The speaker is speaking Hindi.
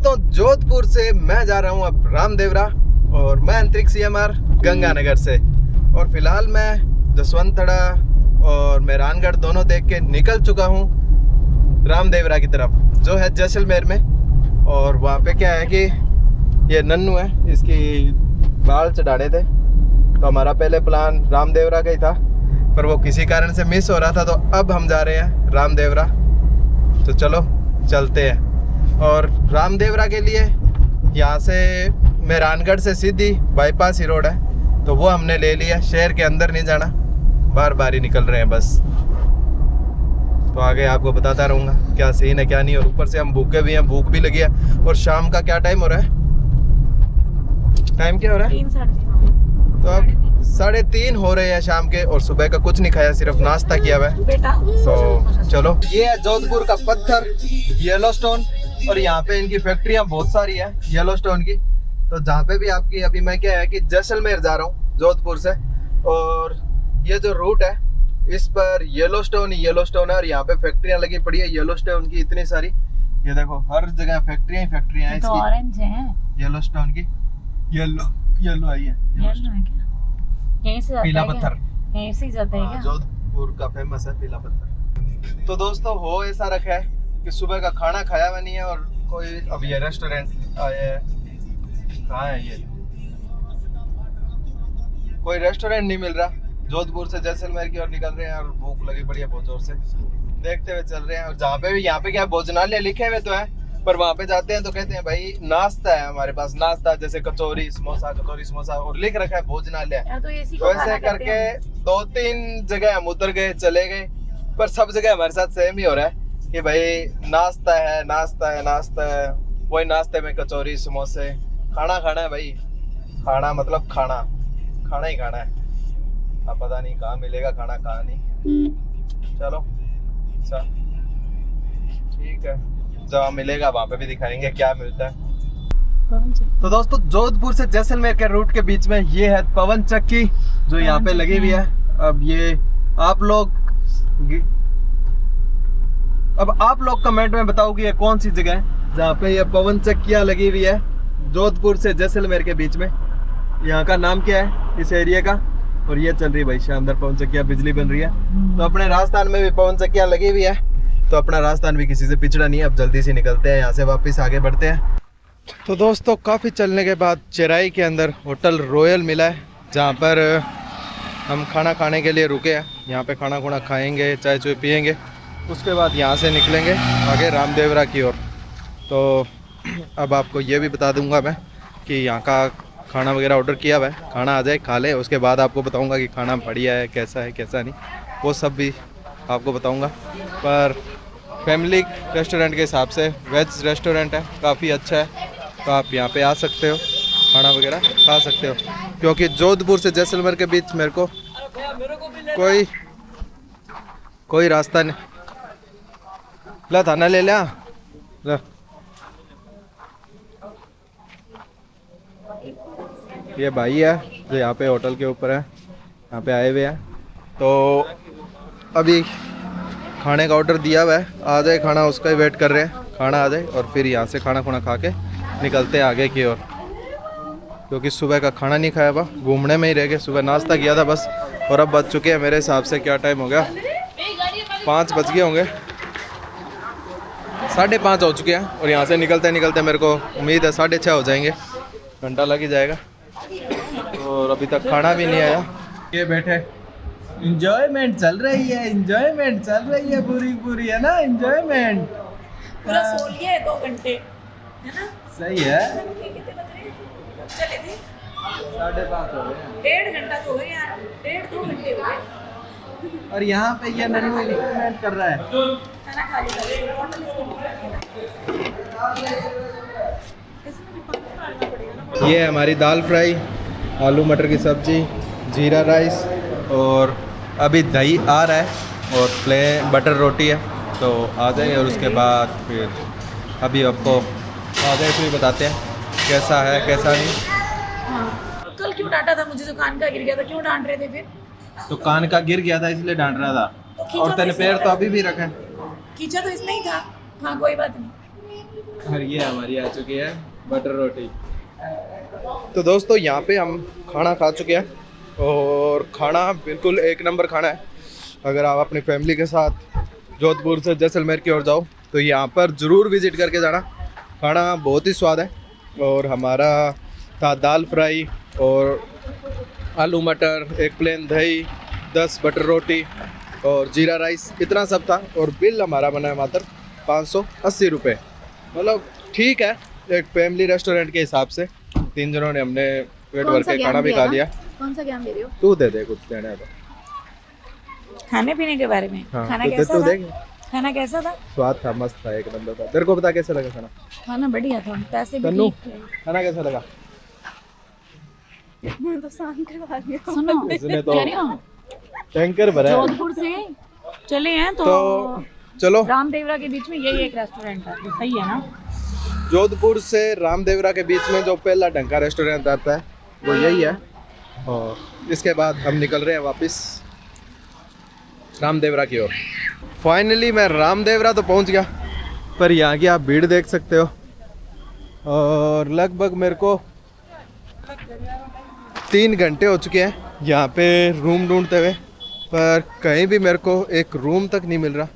दोस्तों, जोधपुर से मैं जा रहा हूँ अब रामदेवरा और मैं अंतरिक्ष CMR गंगानगर से। और फिलहाल मैं जसवंतड़ा और मेहरानगढ़ दोनों देख के निकल चुका हूँ रामदेवरा की तरफ, जो है जैसलमेर में। और वहाँ पे क्या है कि ये नन्नू है, इसकी बाल चढ़ाने थे, तो हमारा पहले प्लान रामदेवरा का ही था, पर वो किसी कारण से मिस हो रहा था। तो अब हम जा रहे हैं रामदेवरा, तो चलो चलते हैं। और रामदेवरा के लिए यहाँ से मेहरानगढ़ से सीधी बाईपास ही रोड है, तो वो हमने ले लिया। शहर के अंदर नहीं जाना, बार बार ही निकल रहे हैं बस। तो आगे आपको बताता रहूँगा क्या सीन है क्या नहीं। और ऊपर से हम भूखे भी हैं, भूख भी लगी है। और शाम का क्या टाइम हो रहा है? टाइम क्या हो रहा है? 3-3:30। तो अब 3:30 हो रहे हैं शाम के, और सुबह का कुछ नहीं खाया, सिर्फ नाश्ता किया हुआ है। तो चलो, ये है जोधपुर का पत्थर, येलोस्टोन। और यहाँ पे इनकी फैक्ट्रियाँ बहुत सारी है येलोस्टोन की। तो जहाँ पे भी आपकी, अभी मैं क्या है कि जैसलमेर जा रहा हूँ जोधपुर से, और ये जो रूट है इस पर येलोस्टोन है। और यहाँ पे फैक्ट्रियाँ लगी पड़ी है येलोस्टोन की इतनी सारी। ये देखो हर जगह फैक्ट्रियाँ ही फैक्ट्रियाँ हैं इसकी। ऑरेंज है येलोस्टोन की, येलो आई है, येलो है क्या? यहीं से जाता पीला है क्या? पत्थर। यहीं से ही जाता है क्या? जोधपुर का फेमस है पीला पत्थर। तो दोस्तों, हो ऐसा रखा है कि सुबह का खाना खाया हुआ नहीं है, और कोई अब ये रेस्टोरेंट आए हैं। कहाँ है ये? कोई रेस्टोरेंट नहीं मिल रहा। जोधपुर से जैसलमेर की ओर निकल रहे हैं और भूख लगी पड़ी है बहुत जोर से, देखते हुए चल रहे हैं। और जहाँ पे भी, यहाँ पे क्या भोजनालय लिखे हुए तो है, पर वहाँ पे जाते हैं तो कहते हैं भाई नाश्ता है हमारे पास, नाश्ता जैसे कचौरी समोसा, और लिख रखा है भोजनालय। तो ऐसे करके 2-3 जगह हम उतर गए, चले गए, पर सब जगह हमारे साथ सेम ही हो रहा है कि भाई नाश्ता है। वही नाश्ते में कचौरी समोसे, खाना है भाई। खाना मतलब खाना ही खाना है। अब पता नहीं कहाँ मिलेगा खाना, कहाँ नहीं। चलो अच्छा ठीक है, जहाँ मिलेगा वहाँ पे भी दिखाएंगे क्या मिलता है। तो दोस्तों, जोधपुर से जैसलमेर के रूट के बीच में ये है पवन चक्की, जो यहाँ पे लगी हुई है। अब आप लोग कमेंट में बताओ कि ये कौन सी जगह है जहाँ पे ये पवन चक्कियाँ लगी हुई है जोधपुर से जैसलमेर के बीच में। यहाँ का नाम क्या है इस एरिया का? और ये चल रही है भाई शानदार पवन चक्कियाँ, बिजली बन रही है। तो अपने राजस्थान में भी पवन चक्कियाँ लगी हुई है, तो अपना राजस्थान भी किसी से पिछड़ा नहीं है। अब जल्दी से निकलते हैं यहाँ से, वापस आगे बढ़ते हैं। तो दोस्तों, काफ़ी चलने के बाद चेराई के अंदर होटल रॉयल मिला है, जहाँ पर हम खाना खाने के लिए रुके हैं। यहाँ पे खाना खाएंगे, चाय पियेंगे, उसके बाद यहाँ से निकलेंगे आगे रामदेवरा की ओर। तो अब आपको ये भी बता दूंगा मैं कि यहाँ का खाना वगैरह ऑर्डर किया हुआ है, खाना आ जाए खा ले, उसके बाद आपको बताऊंगा कि खाना बढ़िया है कैसा नहीं, वो सब भी आपको बताऊंगा। पर फैमिली रेस्टोरेंट के हिसाब से वेज रेस्टोरेंट है, काफ़ी अच्छा है, तो आप यहाँ पे आ सकते हो, खाना वगैरह खा सकते हो। क्योंकि जोधपुर से जैसलमेर के बीच मेरे को कोई रास्ता नहीं। ला थाना ले लिया ला। ये भाई है जो यहाँ पे होटल के ऊपर है, यहाँ पे आए हुए हैं। तो अभी खाने का ऑर्डर दिया हुआ है, आ जाए खाना, उसका ही वेट कर रहे हैं, खाना आ जाए और फिर यहाँ से खाना खा के निकलते हैं आगे की ओर। क्योंकि सुबह का खाना नहीं खाया हुआ, घूमने में ही रह गए। सुबह नाश्ता किया था बस, और अब बज चुके हैं मेरे हिसाब से, क्या टाइम हो गया, 5 बज गए होंगे, 5:30 हो चुके हैं। और यहाँ से निकलते मेरे को उम्मीद है 6:30 हो जाएंगे, घंटा लग ही जाएगा। और अभी तक खाना भी नहीं आया। ये बैठे, इंजॉयमेंट चल रही है पूरी है ना, इंजॉयमेंट पूरा सो लिया है 2 घंटे, है ना? सही है। कितने बज रहे हैं? चले थे 5:30 हो गए, 1.5 घंटा तो हो गया यार, 1.5-2 घंटे हो गए। और यहाँ पे ये नन्नू एक्सपेरिमेंट कर रहा है। खाना खा लिया, होटल इसको ये हमारी दाल फ्राई, आलू मटर की सब्जी, जीरा राइस, और अभी दही आ रहा है, और प्लेन बटर रोटी है। तो आ जाए, और उसके बाद फिर अभी आपको आ जाए फिर बताते हैं कैसा है कैसा नहीं। हाँ। कल क्यों डांटा था मुझे, जो कान का गिर गया था, क्यों डांट रहे थे फिर? तो कान का गिर गया था इसलिए डांट रहा था, और तेरे पैर तो अभी भी रखे। कीचड़ तो इसमें ही था। हाँ कोई बात नहीं, और ये हमारी आ चुकी है बटर रोटी। तो दोस्तों यहाँ पे हम खाना खा चुके हैं और खाना बिल्कुल एक नंबर खाना है। अगर आप अपनी फैमिली के साथ जोधपुर से जैसलमेर की ओर जाओ तो यहाँ पर ज़रूर विज़िट करके जाना। खाना बहुत ही स्वाद है। और हमारा था दाल फ्राई और आलू मटर, एक प्लेन दही, 10 बटर रोटी और जीरा राइस, इतना सब था। और बिल हमारा बना है मात्र 580 रुपये। मतलब ठीक है, एक फैमिली रेस्टोरेंट के हिसाब से। 3 जनों ने हमने पेट भर के खाना भी खा लिया। कौन सा ज्ञान दे रहे हो? तू दे दे कुछ देना है तो। खाने पीने के बारे में? हाँ, खाना तो कैसा तू था? देख। खाना कैसा था? स्वाद था, मस्त था, एक नंबर था। तेरे को बता कैसा लगा खाना? खाना बढ़िया था, पैसे भी तन्नू, ठीक थे। खाना कैसा लगा? मैं तो शांत करवा रही हूँ। सुनो, इसने तो कह रही हूँ, टैंकर भरा है। जोधपुर से चले हैं तो चलो, रामदेवरा के बीच में यही एक रेस्टोरेंट है, तो सही है ना? जोधपुर से रामदेवरा के बीच में जो पहला ढंग का रेस्टोरेंट आता है वो यही है। और इसके बाद हम निकल रहे हैं वापस रामदेवरा की ओर। फाइनली मैं रामदेवरा तो पहुंच गया, पर यहाँ की आप भीड़ देख सकते हो। और लगभग मेरे को 3 घंटे हो चुके हैं यहाँ पे रूम ढूंढते हुए, पर कहीं भी मेरे को एक रूम तक नहीं मिल रहा।